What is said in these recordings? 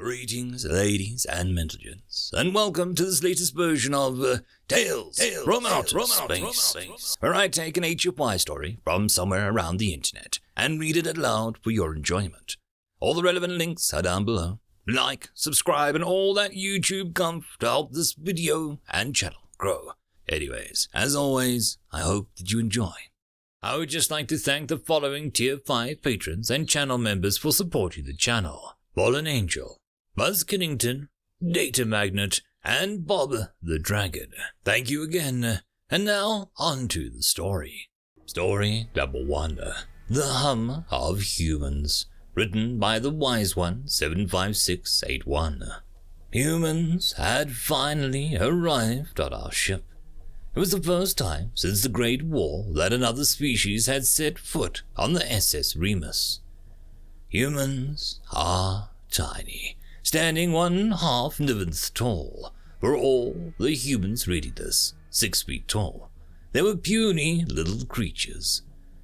Greetings, ladies and gentlemen, and welcome to this latest version of Tales from Outer Space, where I take an HFY story from somewhere around the internet and read it aloud for your enjoyment. All the relevant links are down below. Like, subscribe, and all that YouTube gumph to help this video and channel grow. Anyways, as always, I hope that you enjoy. I would just like to thank the following Tier 5 patrons and channel members for supporting the channel: FallenAngel, BuzzKillington, Datamagnet, and Bob the Dragon. Thank you again. And now, on to the story. Story number 1. The Hum of Humans. Written by the Wise One 75681. Humans had finally arrived on our ship. It was the first time since the Great War that another species had set foot on the SS Remus. Humans are tiny, standing 1/2 Niventh tall. For all the humans reading this, 6 feet tall. They were puny little creatures.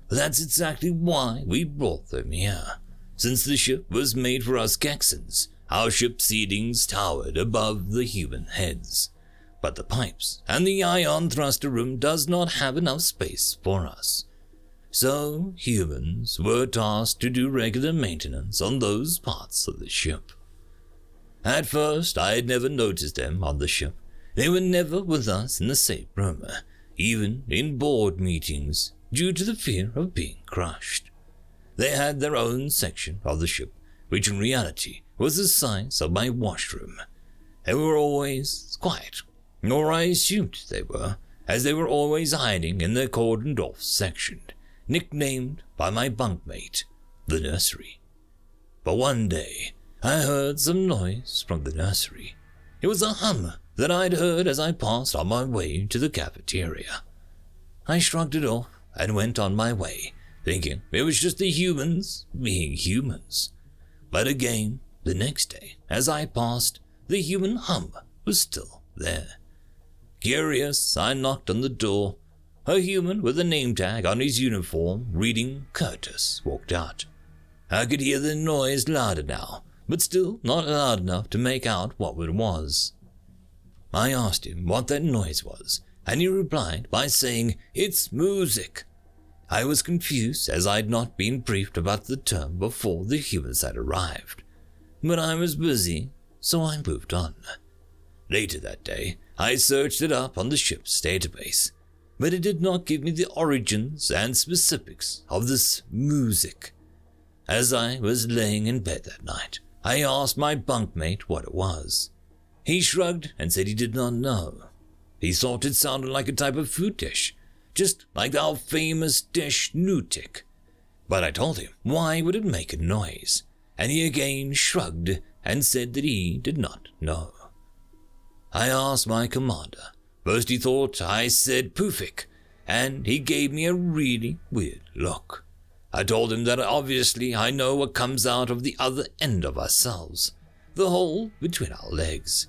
But that's exactly why we brought them here. Since the ship was made for us Gexans, our ship seatings towered above the human heads. But the pipes and the ion thruster room does not have enough space for us. So humans were tasked to do regular maintenance on those parts of the ship. At first, I had never noticed them on the ship. They were never with us in the safe room, even in board meetings, due to the fear of being crushed. They had their own section of the ship, which in reality was the size of my washroom. They were always quiet, or I assumed they were, as they were always hiding in their cordoned-off section, nicknamed by my bunkmate, the nursery. But one day, I heard some noise from the nursery. It was a hum that I'd heard as I passed on my way to the cafeteria. I shrugged it off and went on my way, thinking it was just the humans being humans. But again, the next day, as I passed, the human hum was still there. Curious, I knocked on the door. A human with a name tag on his uniform reading Curtis walked out. I could hear the noise louder now, but still not loud enough to make out what it was. I asked him what that noise was, and he replied by saying, "It's music." I was confused as I had not been briefed about the term before the humans had arrived. But I was busy, so I moved on. Later that day, I searched it up on the ship's database, but it did not give me the origins and specifics of this music. As I was laying in bed that night, I asked my bunkmate what it was. He shrugged and said he did not know. He thought it sounded like a type of food dish, just like our famous dish Nutik. But I told him why would it make a noise, and he again shrugged and said that he did not know. I asked my commander. First he thought I said Pufik, and he gave me a really weird look. I told him that obviously I know what comes out of the other end of ourselves, the hole between our legs.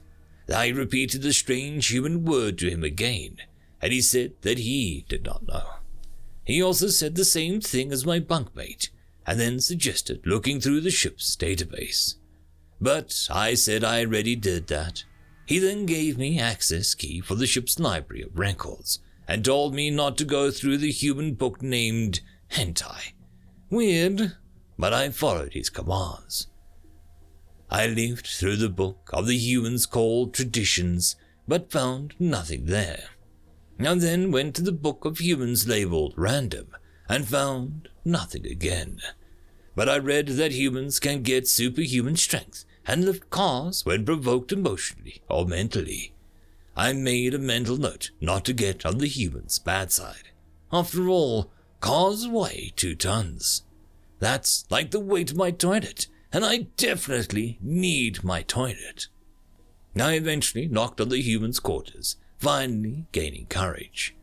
I repeated the strange human word to him again, and he said that he did not know. He also said the same thing as my bunkmate, and then suggested looking through the ship's database. But I said I already did that. He then gave me access key for the ship's library of records, and told me not to go through the human book named Hentai. Weird, but I followed his commands. I leafed through the book of the humans called Traditions, but found nothing there. I then went to the book of humans labeled Random, and found nothing again. But I read that humans can get superhuman strength and lift cars when provoked emotionally or mentally. I made a mental note not to get on the humans' bad side. After all, cars weigh 2 tons. That's like the weight of my toilet, and I definitely need my toilet. I eventually knocked on the humans' quarters, finally gaining courage.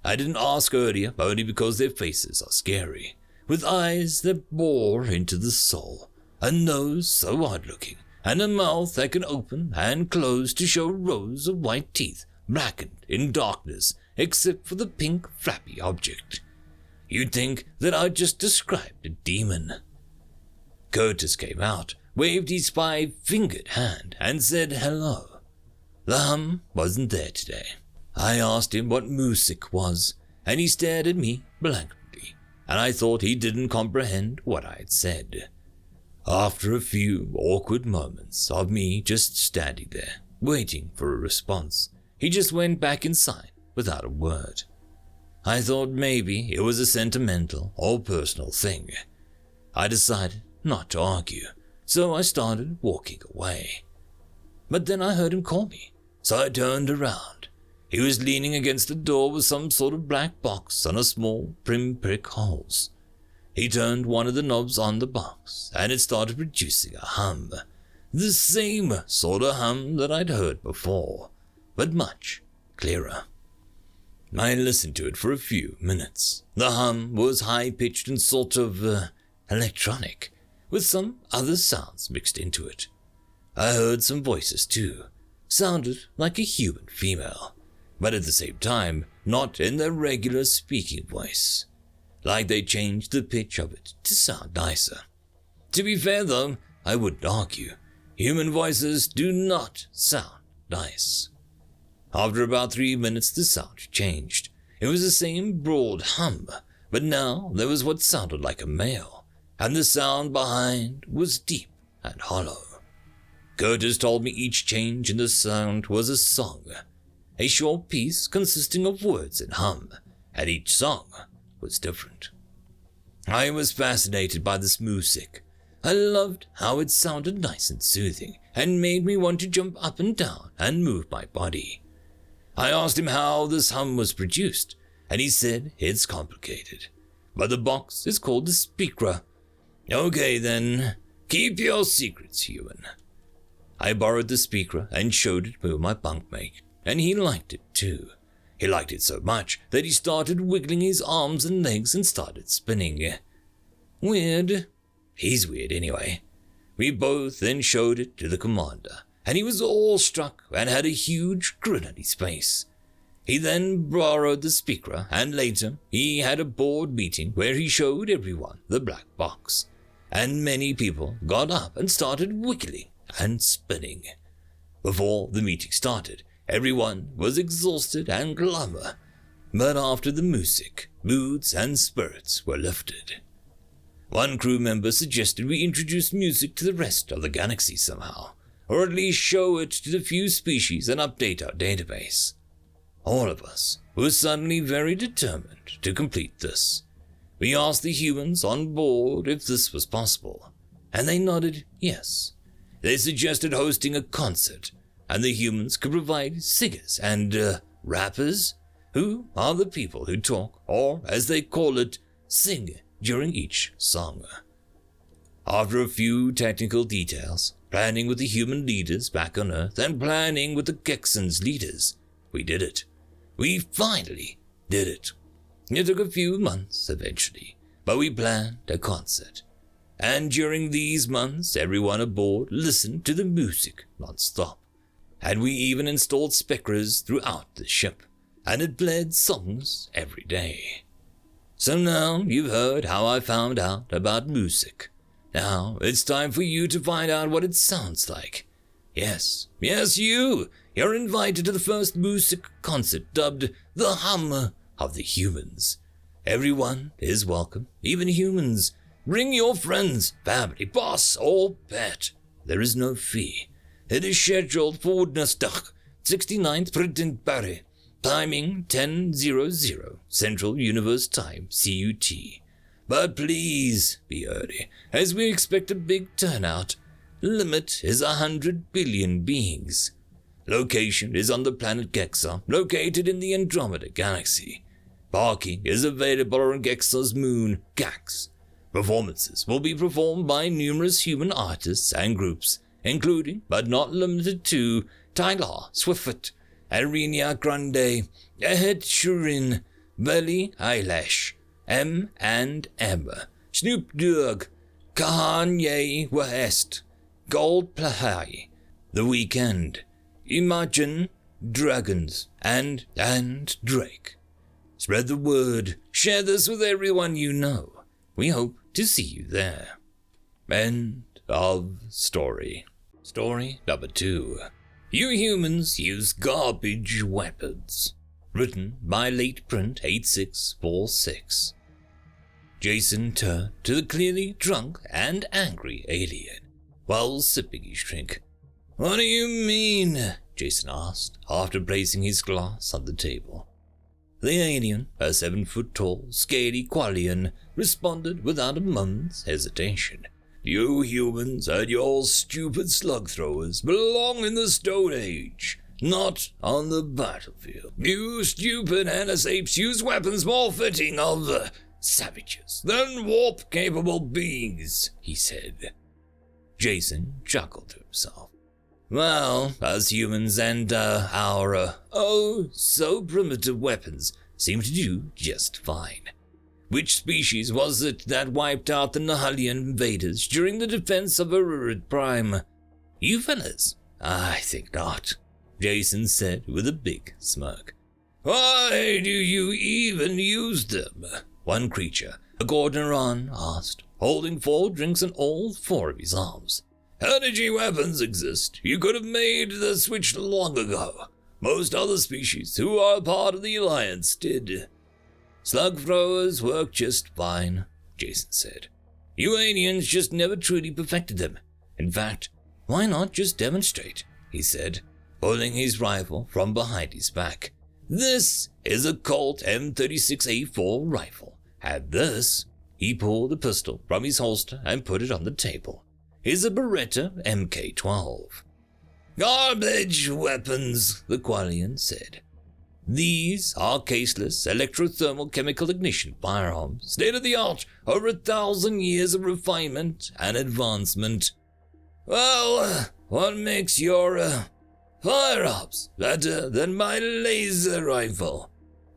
I didn't ask earlier only because their faces are scary, with eyes that bore into the soul, a nose so odd-looking, and a mouth that can open and close to show rows of white teeth blackened in darkness except for the pink flappy object. You'd think that I'd just described a demon. Curtis came out, waved his 5-fingered hand and said hello. The hum wasn't there today. I asked him what music was, and he stared at me blankly, and I thought he didn't comprehend what I had said. After a few awkward moments of me just standing there, waiting for a response, he just went back inside without a word. I thought maybe it was a sentimental or personal thing. I decided not to argue, so I started walking away. But then I heard him call me, so I turned around. He was leaning against the door with some sort of black box on a small pinprick holes. He turned one of the knobs on the box, and it started producing a hum. The same sort of hum that I'd heard before, but much clearer. I listened to it for a few minutes. The hum was high-pitched and sort of electronic, with some other sounds mixed into it. I heard some voices too. Sounded like a human female, but at the same time, not in their regular speaking voice. Like they changed the pitch of it to sound nicer. To be fair though, I wouldn't argue. Human voices do not sound nice. After about 3 minutes, the sound changed. It was the same broad hum, but now there was what sounded like a male, and the sound behind was deep and hollow. Curtis told me each change in the sound was a song, a short piece consisting of words and hum, and each song was different. I was fascinated by this music. I loved how it sounded nice and soothing, and made me want to jump up and down and move my body. I asked him how this hum was produced, and he said it's complicated, but the box is called the speaker. Okay then, keep your secrets, human. I borrowed the speaker and showed it to my bunkmate, and he liked it too. He liked it so much that he started wiggling his arms and legs and started spinning. Weird. He's weird anyway. We both then showed it to the commander, and he was awestruck and had a huge grin on his face. He then borrowed the speaker, and later he had a board meeting where he showed everyone the black box, and many people got up and started wiggling and spinning. Before the meeting started, everyone was exhausted and glummer, but after the music, moods and spirits were lifted. One crew member suggested we introduce music to the rest of the galaxy somehow, or at least show it to the few species and update our database. All of us were suddenly very determined to complete this. We asked the humans on board if this was possible, and they nodded yes. They suggested hosting a concert, and the humans could provide singers and rappers, who are the people who talk, or as they call it, sing during each song. After a few technical details, planning with the human leaders back on Earth and planning with the Gexans leaders, we did it. We finally did it. It took a few months eventually, but we planned a concert. And during these months, everyone aboard listened to the music non-stop. And we even installed speakers throughout the ship, and it played songs every day. So now you've heard how I found out about music. Now it's time for you to find out what it sounds like. Yes, you! You're invited to the first music concert dubbed The Hum of the Humans. Everyone is welcome, even humans. Bring your friends, family, boss, or pet. There is no fee. It is scheduled for Woodnestach, 69th Brenton. Timing 10:00 Central Universe Time, CUT. But please be early, as we expect a big turnout. Limit is 100 billion beings. Location is on the planet Gexa, located in the Andromeda Galaxy. Parking is available on Gexa's moon, Gax. Performances will be performed by numerous human artists and groups, including, but not limited to, Tyler Swift, Ariana Grande, Ed Sheeran, Billie Eilish, M&M, Snoop Dogg, Kanye West, Coldplay, The Weeknd, Imagine Dragons, and Drake. Spread the word. Share this with everyone you know. We hope to see you there. End of story. Story number 2. You humans use garbage weapons. Written by Late Print 8646. Jason turned to the clearly drunk and angry alien while sipping his drink. What do you mean? Jason asked after placing his glass on the table. The alien, a 7-foot-tall, scaly Qualian, responded without a moment's hesitation. You humans and your stupid slug throwers belong in the Stone Age, not on the battlefield. You stupid NS apes use weapons more fitting of savages than warp-capable beings, he said. Jason chuckled to himself. Well, us humans and our so primitive weapons seem to do just fine. Which species was it that wiped out the Nihilian invaders during the defense of Arurid Prime? You fellas? I think not, Jason said with a big smirk. Why do you even use them? One creature, a Gordoneron, asked, holding 4 drinks in all 4 of his arms. Energy weapons exist. You could have made the switch long ago. Most other species who are part of the Alliance did. Slug throwers work just fine, Jason said. You aliens just never truly perfected them. In fact, why not just demonstrate, he said, pulling his rifle from behind his back. This is a Colt M36A4 rifle. And this, he pulled a pistol from his holster and put it on the table, is a Beretta MK12. Garbage weapons, the Qualian said. These are caseless electrothermal chemical ignition firearms, state-of-the-art, over 1,000 years of refinement and advancement. Well, what makes your firearms better than my laser rifle?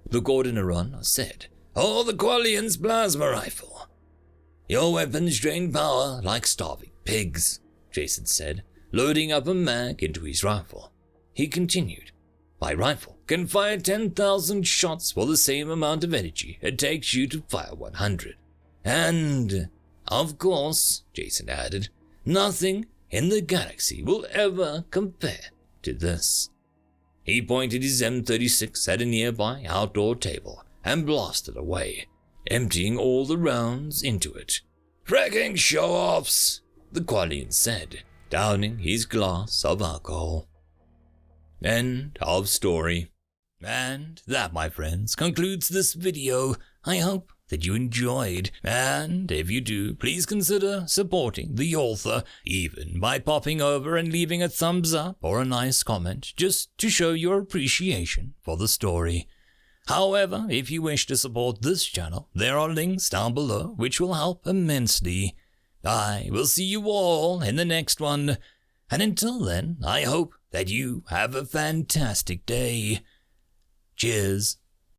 The Gordoneron said, or the Qualian's plasma rifle. Your weapons drain power like starving pigs, Jason said, loading up a mag into his rifle. He continued, my rifle can fire 10,000 shots for the same amount of energy it takes you to fire 100. And, of course, Jason added, nothing in the galaxy will ever compare to this. He pointed his M36 at a nearby outdoor table and blasted away, emptying all the rounds into it. Fricking show-offs, the Qualian said, downing his glass of alcohol. End of story. And that, my friends, concludes this video. I hope that you enjoyed, and if you do, please consider supporting the author, even by popping over and leaving a thumbs up or a nice comment, just to show your appreciation for the story. However, if you wish to support this channel, there are links down below which will help immensely. I will see you all in the next one, and until then, I hope that you have a fantastic day. Cheers.